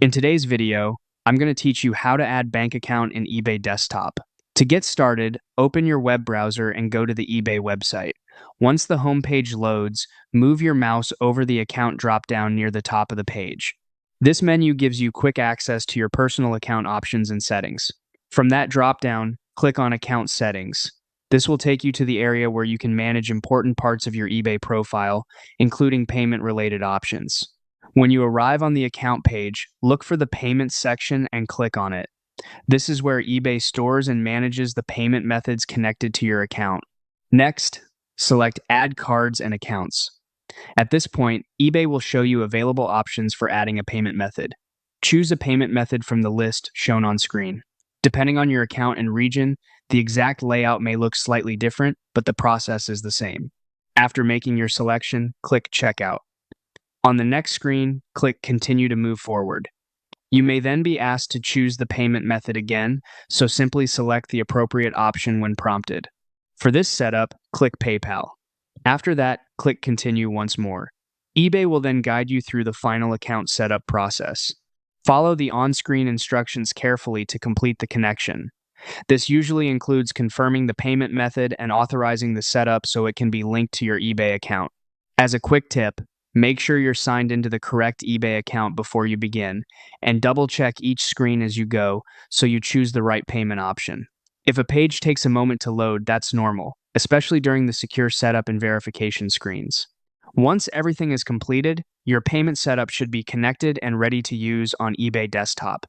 In today's video, I'm going to teach you how to add bank account in eBay Desktop. To get started, open your web browser and go to the eBay website. Once the home page loads, move your mouse over the account drop-down near the top of the page. This menu gives you quick access to your personal account options and settings. From that drop-down, click on Account Settings. This will take you to the area where you can manage important parts of your eBay profile, including payment-related options. When you arrive on the account page, look for the Payments section and click on it. This is where eBay stores and manages the payment methods connected to your account. Next, select Add Cards and Accounts. At this point, eBay will show you available options for adding a payment method. Choose a payment method from the list shown on screen. Depending on your account and region, the exact layout may look slightly different, but the process is the same. After making your selection, click Checkout. On the next screen, click Continue to move forward. You may then be asked to choose the payment method again, so simply select the appropriate option when prompted. For this setup, click PayPal. After that, click Continue once more. eBay will then guide you through the final account setup process. Follow the on-screen instructions carefully to complete the connection. This usually includes confirming the payment method and authorizing the setup so it can be linked to your eBay account. As a quick tip, make sure you're signed into the correct eBay account before you begin, and double-check each screen as you go so you choose the right payment option. If a page takes a moment to load, that's normal, especially during the secure setup and verification screens. Once everything is completed, your payment setup should be connected and ready to use on eBay Desktop.